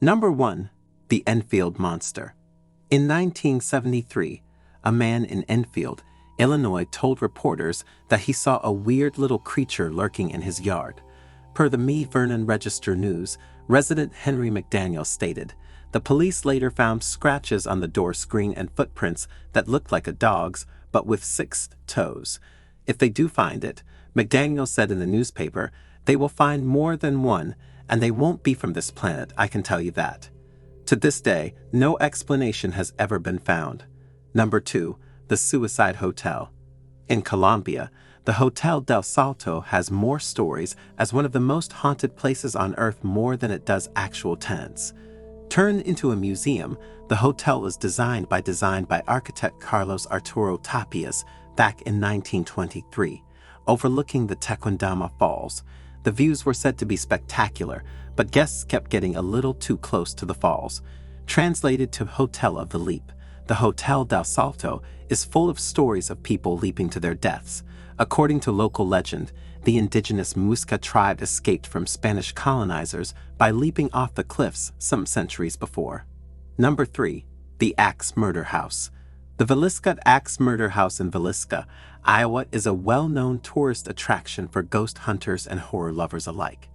Number 1. The Enfield Monster. In 1973, a man in Enfield, Illinois told reporters that he saw a weird little creature lurking in his yard. Per the Me Vernon Register News, resident Henry McDaniel stated, the police later found scratches on the door screen and footprints that looked like a dog's, but with 6 toes. If they do find it, McDaniel said in the newspaper, they will find more than one, and they won't be from this planet, I can tell you that. To this day, no explanation has ever been found. Number 2. The Suicide Hotel. In Colombia, the Hotel del Salto has more stories as one of the most haunted places on Earth more than it does actual tenants. Turned into a museum, the hotel was designed by architect Carlos Arturo Tapias back in 1923, overlooking the Tequendama Falls. The views were said to be spectacular, but guests kept getting a little too close to the falls. Translated to Hotel of the Leap, the Hotel del Salto is full of stories of people leaping to their deaths. According to local legend, the indigenous Muisca tribe escaped from Spanish colonizers by leaping off the cliffs some centuries before. Number 3. The Axe Murder House. The Villisca Axe Murder House in Villisca, Iowa is a well-known tourist attraction for ghost hunters and horror lovers alike.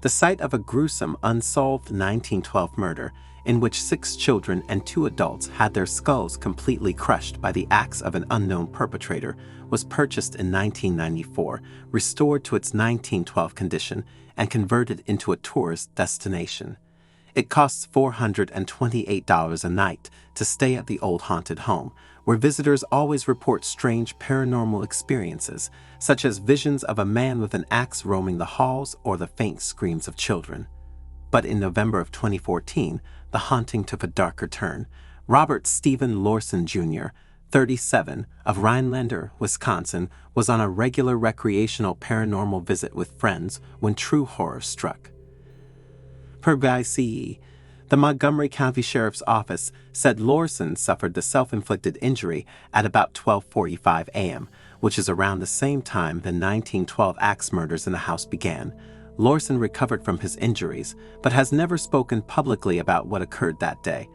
The site of a gruesome, unsolved 1912 murder in which 6 children and 2 adults had their skulls completely crushed by the axe of an unknown perpetrator was purchased in 1994, restored to its 1912 condition, and converted into a tourist destination. It costs $428 a night to stay at the old haunted home, where visitors always report strange paranormal experiences, such as visions of a man with an axe roaming the halls or the faint screams of children. But in November of 2014, the haunting took a darker turn. Robert Stephen Lorson Jr., 37, of Rhinelander, Wisconsin, was on a regular recreational paranormal visit with friends when true horror struck. Per BICE, the Montgomery County Sheriff's Office said Lorson suffered the self-inflicted injury at about 12:45 a.m., which is around the same time the 1912 axe murders in the house began. Lorson recovered from his injuries, but has never spoken publicly about what occurred that day.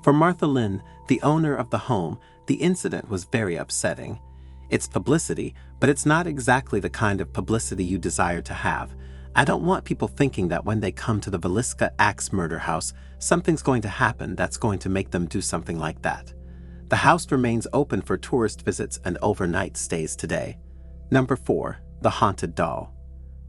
For Martha Lynn, the owner of the home, the incident was very upsetting. It's publicity, but it's not exactly the kind of publicity you desire to have. I don't want people thinking that when they come to the Villisca Axe Murder House, something's going to happen that's going to make them do something like that. The house remains open for tourist visits and overnight stays today. Number 4. The Haunted Doll.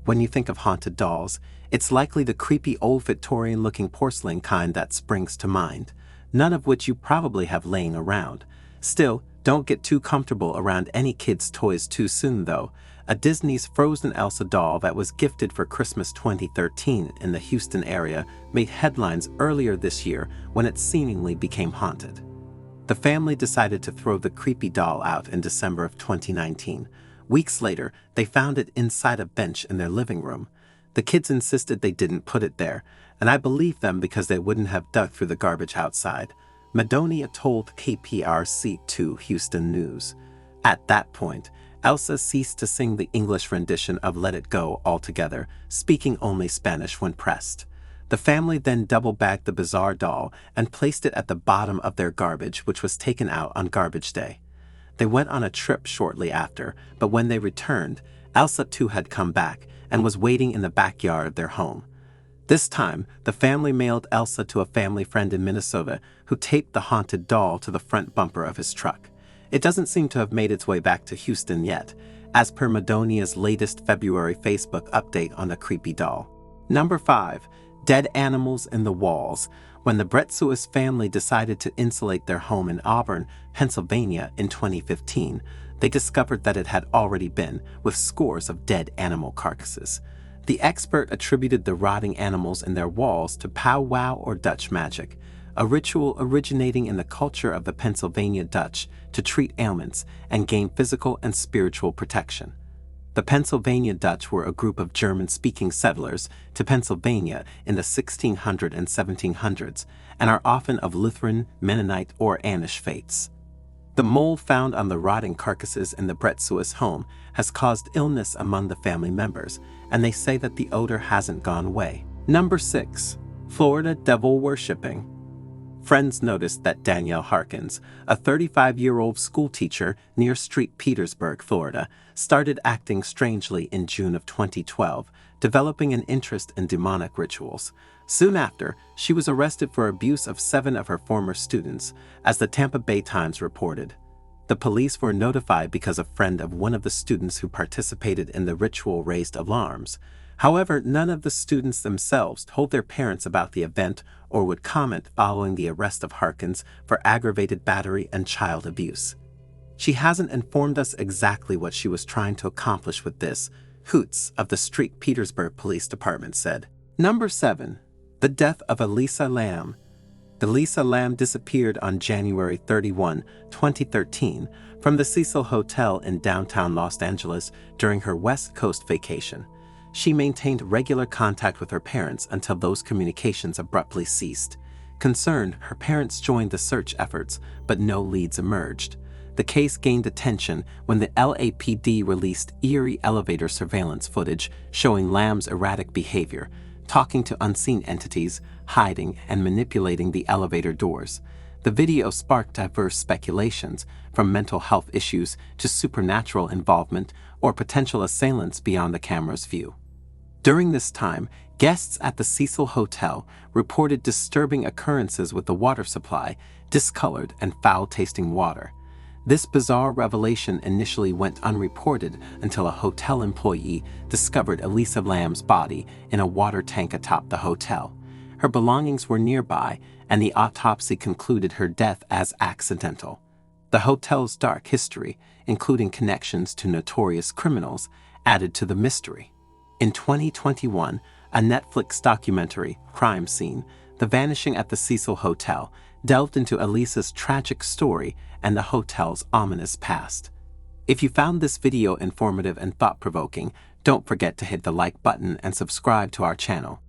When you think of haunted dolls, it's likely the creepy old Victorian-looking porcelain kind that springs to mind, none of which you probably have laying around. Still, don't get too comfortable around any kids' toys too soon though. A Disney's Frozen Elsa doll that was gifted for Christmas 2013 in the Houston area made headlines earlier this year when it seemingly became haunted. The family decided to throw the creepy doll out in December of 2019. Weeks later, they found it inside a bench in their living room. The kids insisted they didn't put it there, and I believed them because they wouldn't have dug through the garbage outside. Madonia told KPRC2 Houston News. At that point, Elsa ceased to sing the English rendition of Let It Go altogether, speaking only Spanish when pressed. The family then double-bagged the bizarre doll and placed it at the bottom of their garbage, which was taken out on garbage day. They went on a trip shortly after, but when they returned, Elsa too had come back and was waiting in the backyard of their home. This time, the family mailed Elsa to a family friend in Minnesota who taped the haunted doll to the front bumper of his truck. It doesn't seem to have made its way back to Houston yet, as per Madonia's latest February Facebook update on the creepy doll. Number 5. Dead Animals in the Walls. When the Bretsuis family decided to insulate their home in Auburn, Pennsylvania in 2015, they discovered that it had already been with scores of dead animal carcasses. The expert attributed the rotting animals in their walls to powwow or Dutch magic, a ritual originating in the culture of the Pennsylvania Dutch to treat ailments and gain physical and spiritual protection. The Pennsylvania Dutch were a group of German-speaking settlers to Pennsylvania in the 1600s and 1700s and are often of Lutheran, Mennonite, or Amish faiths. The mold found on the rotting carcasses in the Bretsuis home has caused illness among the family members, and they say that the odor hasn't gone away. Number 6. Florida devil worshipping. Friends noticed that Danielle Harkins, a 35-year-old schoolteacher near St. Petersburg, Florida, started acting strangely in June of 2012, developing an interest in demonic rituals. Soon after, she was arrested for abuse of 7 of her former students, as the Tampa Bay Times reported. The police were notified because a friend of one of the students who participated in the ritual raised alarms. However, none of the students themselves told their parents about the event or would comment following the arrest of Harkins for aggravated battery and child abuse. She hasn't informed us exactly what she was trying to accomplish with this, Hoots of the St. Petersburg Police Department said. Number 7. The death of Elisa Lam. Elisa Lam disappeared on January 31, 2013, from the Cecil Hotel in downtown Los Angeles during her West Coast vacation. She maintained regular contact with her parents until those communications abruptly ceased. Concerned, her parents joined the search efforts, but no leads emerged. The case gained attention when the LAPD released eerie elevator surveillance footage showing Lam's erratic behavior, talking to unseen entities, hiding, and manipulating the elevator doors. The video sparked diverse speculations, from mental health issues to supernatural involvement or potential assailants beyond the camera's view. During this time, guests at the Cecil Hotel reported disturbing occurrences with the water supply, discolored and foul-tasting water. This bizarre revelation initially went unreported until a hotel employee discovered Elisa Lam's body in a water tank atop the hotel. Her belongings were nearby, and the autopsy concluded her death as accidental. The hotel's dark history, including connections to notorious criminals, added to the mystery. In 2021, a Netflix documentary, Crime Scene: The Vanishing at the Cecil Hotel, delved into Elisa's tragic story and the hotel's ominous past. If you found this video informative and thought-provoking, don't forget to hit the like button and subscribe to our channel.